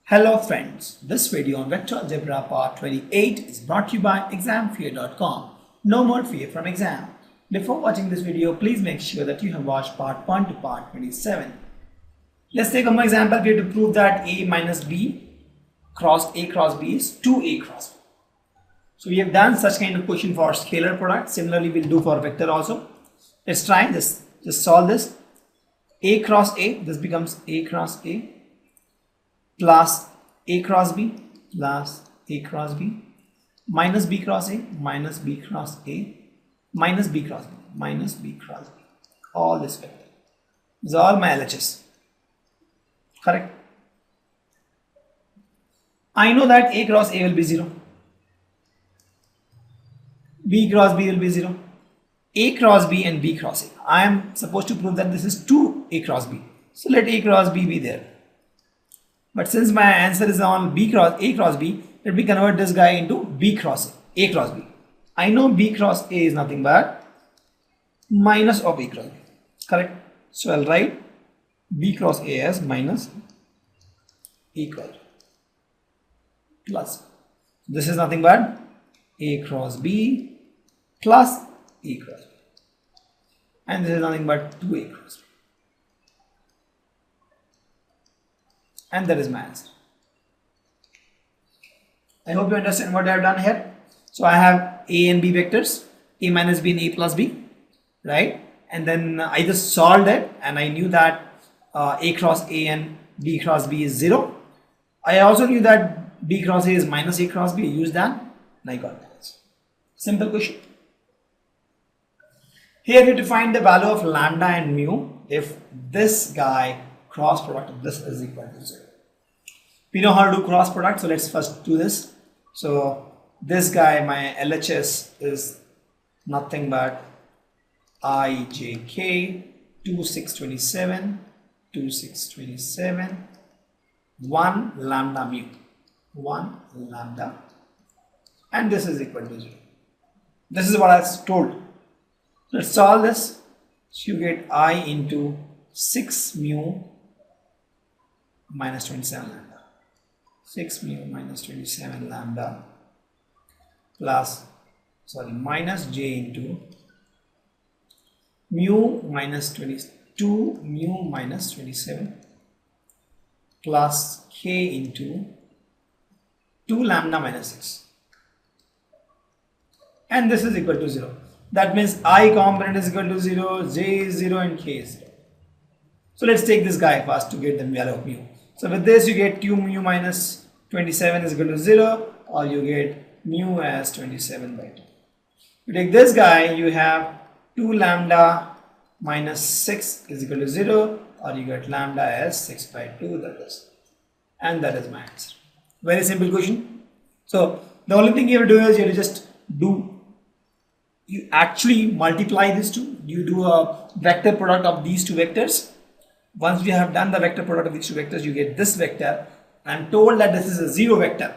Hello friends, this video on Vector Algebra part 28 is brought to you by examfear.com. No more fear from exam. Before watching this video, please make sure that you have watched part 1 to part 27. Let's take one more example. We have to prove that A minus B cross A cross B is 2A cross B. So we have done such kind of question for scalar product. Similarly, we'll do for vector also. Let's try this. Just solve this. A cross A, this becomes A cross A plus A cross B plus A cross B minus B cross A minus B cross A minus B cross B minus B cross B. All this vector. These are all my LHS. Correct? I know that A cross A will be 0. B cross B will be 0. A cross B and B cross A. I am supposed to prove that this is 2A cross B. So let A cross B be there. But since my answer is on B cross A cross B, let me convert this guy into B cross A cross B. I know B cross A is nothing but minus of A cross B. Correct? So I'll write B cross A as minus A cross B plus. This is nothing but A cross B plus A cross B. And this is nothing but 2A cross B. And that is my answer. I hope you understand what I have done here. So I have A and B vectors, A minus B and A plus B, right? And then I just solved it and I knew that A cross A and B cross B is 0. I also knew that B cross A is minus A cross B. I used that and I got that. Simple question. Here we have to find the value of lambda and mu if this guy cross product of this is equal to 0. We know how to do cross product, so let's first do this. So this guy, my LHS is nothing but IJK 2627 2627 1 lambda mu 1 lambda, and this is equal to 0. This is what I was told. Let's solve this. So you get I into 6 mu minus 27 lambda. 6 mu minus 27 lambda plus, minus j into mu minus 22 mu minus 27 plus k into 2 lambda minus 6. And this is equal to 0. That means I component is equal to 0, j is 0 and k is 0. So let's take this guy first to get the value of mu. So with this you get 2 mu minus 27 is equal to 0, or you get mu as 27 by 2. You take this guy, you have 2 lambda minus 6 is equal to 0, or you get lambda as 6 by 2, that is. And that is my answer. Very simple question. So the only thing you have to do is you have to just you actually multiply these two. You do a vector product of these two vectors. Once we have done the vector product of these two vectors, you get this vector. I am told that this is a 0 vector.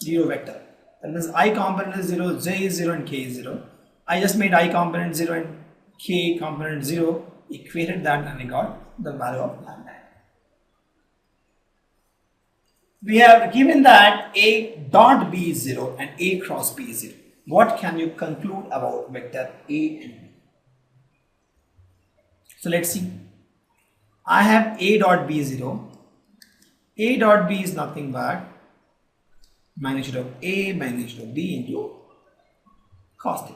0 vector. That means I component is 0, j is 0 and k is 0. I just made I component 0 and k component 0, equated that and I got the value of lambda. We have given that A dot B is 0 and A cross B is 0. What can you conclude about vector A and B? So let's see. I have A dot B 0. A dot B is nothing but magnitude of A magnitude of B into cos theta.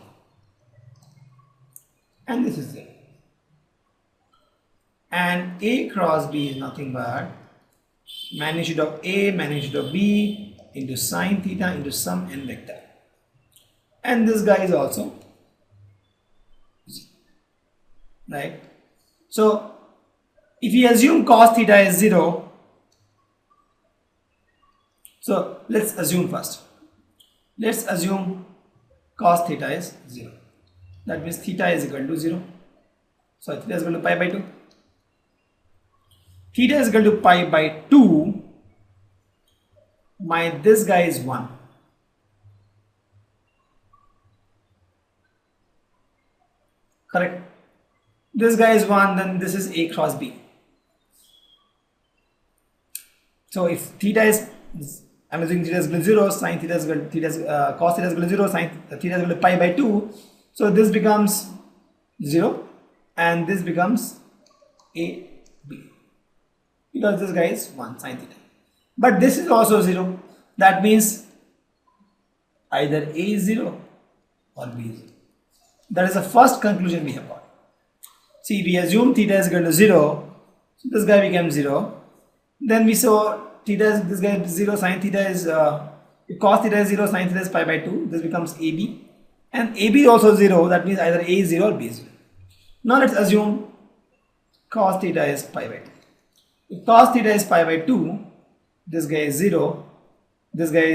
And this is it. And A cross B is nothing but magnitude of A magnitude of B into sine theta into some n vector. And this guy is also 0. Right? So if we assume cos theta is 0, so let's assume first. Let's assume cos theta is 0. That means theta is equal to 0. So theta is equal to pi by 2. Theta is equal to pi by 2. This guy is 1. Correct? This guy is 1, then this is A cross B. So if theta is, I'm assuming theta is equal to 0, sin theta is equal to, cos theta is equal to 0, sin theta is equal to pi by 2. So this becomes 0 and this becomes a b, because this guy is 1 sin theta. But this is also 0. That means either a is 0 or b is 0. That is the first conclusion we have got. See, we assume theta is equal to 0. So this guy becomes 0. Then we saw theta is, this guy is 0, sin theta is, cos theta is 0, sin theta is pi by 2. This becomes AB. And AB is also 0. That means either A is 0 or B is 0. Now let's assume cos theta is pi by 2. If cos theta is pi by 2, this guy is 0, this guy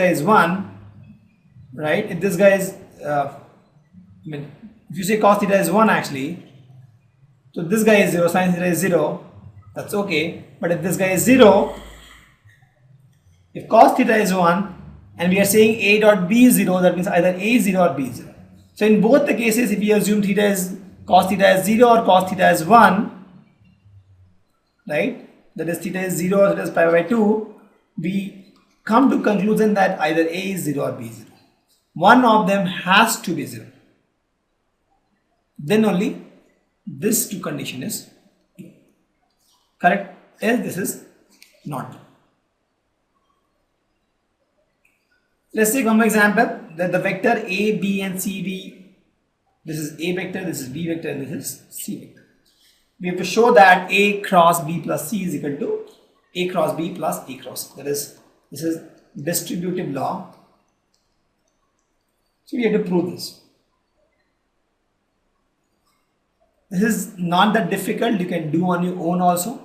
is 1, right? If this guy is, if you say cos theta is 1 actually, so this guy is 0, sin theta is 0, that's okay. But if this guy is 0, if cos theta is 1 and we are saying A dot B is 0, that means either A is 0 or B is 0. So in both the cases, if we assume theta is, cos theta is 0 or cos theta is 1, right, that is theta is 0 or theta is pi by 2, we come to conclusion that either A is 0 or B is 0. One of them has to be 0. Then only this two condition is correct, else this is not true. Let's take one more example, that the vector A, B and C, D, this is A vector, this is B vector and this is C vector. We have to show that A cross B plus C is equal to A cross B plus A cross C. That is, this is distributive law. So we have to prove this. This is not that difficult, you can do on your own also.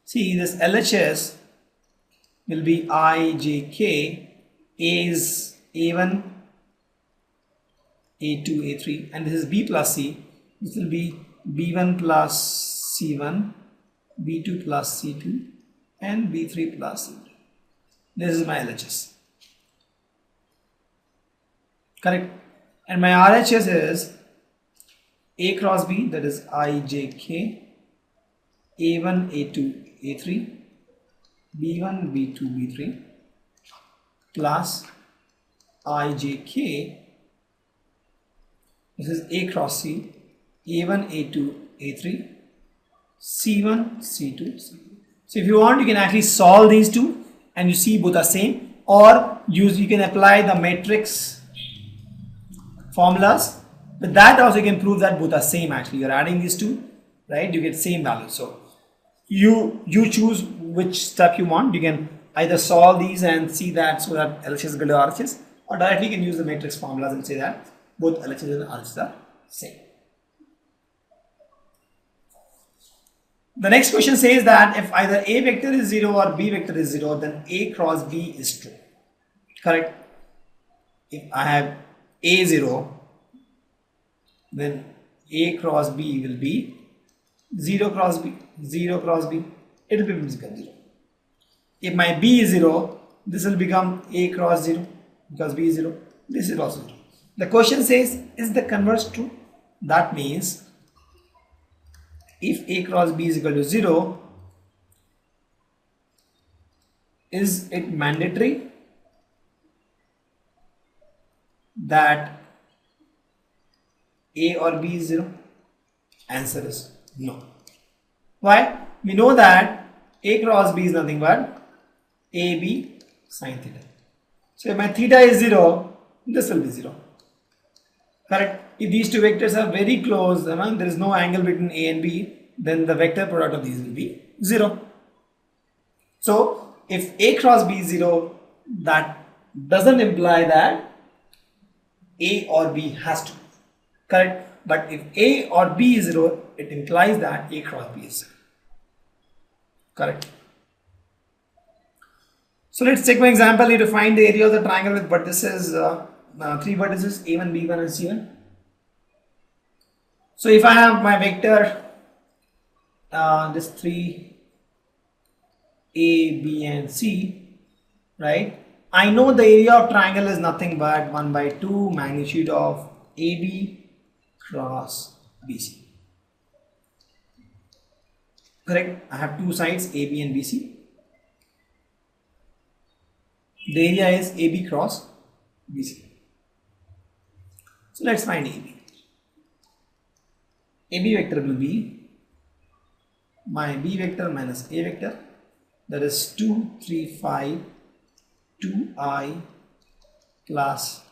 See, this LHS will be I, J, K. A is A1, A2, A3, and this is B plus C. This will be B1 plus C1, B2 plus C2, and B3 plus C2. This is my LHS. Correct. And my RHS is A cross B, that is I, J, K, A1, A2, A3, B1, B2, B3, plus IJK, this is A cross C, A1, A2, A3, C1, C2, C2. So if you want, you can actually solve these two and you see both are same, or you can apply the matrix formulas. With that also you can prove that both are same actually. You're adding these two, right? You get same value. So you choose which step you want. You can either solve these and see that so that LHS is equal to RHS, or directly you can use the matrix formulas and say that both LHS and RHS are same. The next question says that if either A vector is 0 or B vector is 0, then A cross B is true. Correct? If I have A 0, then A cross B will be 0 cross B, 0 cross B. It will become 0. If my B is 0, this will become A cross 0 because B is 0. This is also 0. The question says, is the converse true? That means if A cross B is equal to 0, is it mandatory that A or B is 0? Answer is no. Why? We know that A cross B is nothing but AB sin theta. So if my theta is 0, this will be 0. Correct? If these two vectors are very close, there is no angle between A and B, then the vector product of these will be 0. So if A cross B is 0, that doesn't imply that A or B has to. Correct? But if A or B is 0, it implies that A cross B is 0. Correct? So let's take one example here to find the area of the triangle with vertices, 3 vertices A1, B1 and C1. So if I have my vector, this 3 A, B and C, right? I know the area of triangle is nothing but 1 by 2 magnitude of AB cross BC. Correct? I have two sides AB and BC. The area is AB cross BC. So let's find AB. AB vector will be my B vector minus A vector, that is 2, 3, 5, 2i plus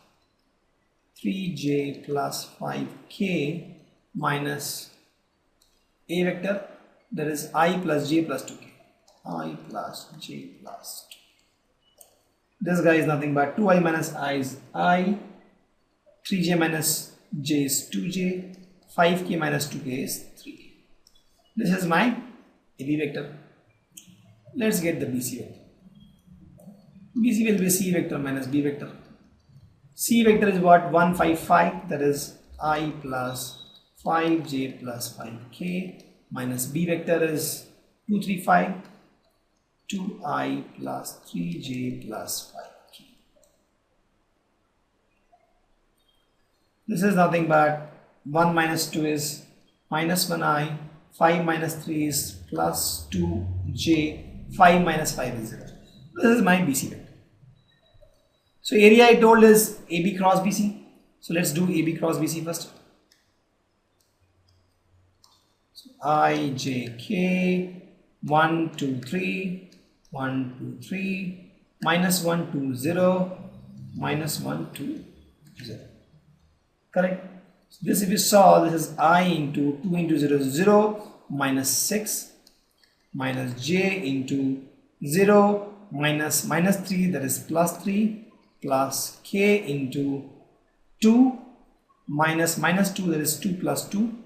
3j plus 5k minus A vector, that is I plus j plus 2k. I plus j plus 2. This guy is nothing but 2i minus I is I, 3j minus j is 2j, 5k minus 2k is 3. This is my AB vector. Let's get the BC vector. BC will be C vector minus B vector. C vector is what? 1, 5, 5, that is I plus 5j plus 5k minus B vector is 2, 3, 5, 2i plus 3j plus 5k. This is nothing but 1 minus 2 is minus 1i, 5 minus 3 is plus 2j, 5 minus 5 is 0. This is my BC vector. So area I told is AB cross BC. So let's do AB cross BC first. So I, J, K, 1, 2, 3, 1, 2, 3, minus 1, 2, 0, minus 1, 2, 0. Correct? So this, if you saw, this is I into 2 into 0 is 0, minus 6, minus j into 0, minus 3, that is plus 3, plus k into 2, minus 2, that is 2 plus 2,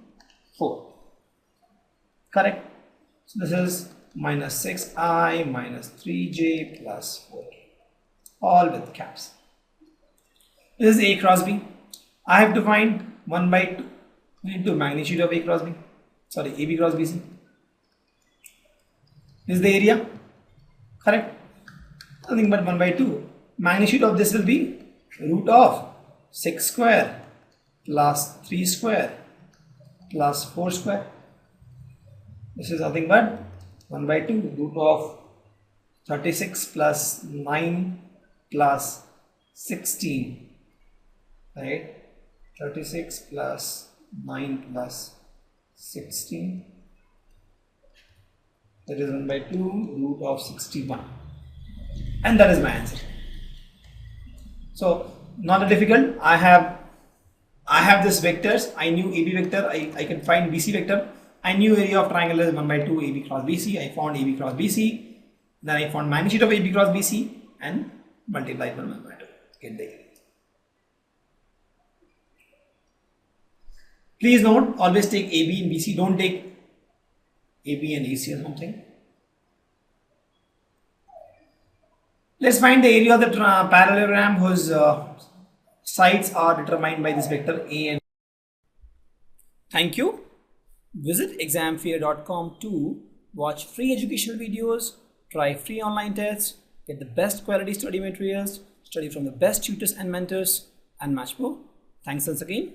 4. Correct? So this is minus 6i minus 3j plus 4k, all with caps. This is A cross B. I have to find 1 by 2 into magnitude of A cross B, sorry, AB cross BC. This is the area. Correct? Nothing but 1 by 2. Magnitude of this will be root of 6 square plus 3 square plus 4 square. This is nothing but 1 by 2, root of 36 plus 9 plus 16, right? 36 plus 9 plus 16, that is 1 by 2, root of 61, and that is my answer. So not that difficult. I have this vectors. I knew AB vector, I can find BC vector. I knew area of triangle is 1 by 2 AB cross BC. I found AB cross BC. Then I found magnitude of AB cross BC and multiplied by 1 by 2. Get the area. Please note, always take AB and BC. Don't take AB and AC or something. Let's find the area of the parallelogram whose sides are determined by this vector A and. Thank you. Visit examfear.com to watch free educational videos, try free online tests, get the best quality study materials, study from the best tutors and mentors, and much more. Thanks once again.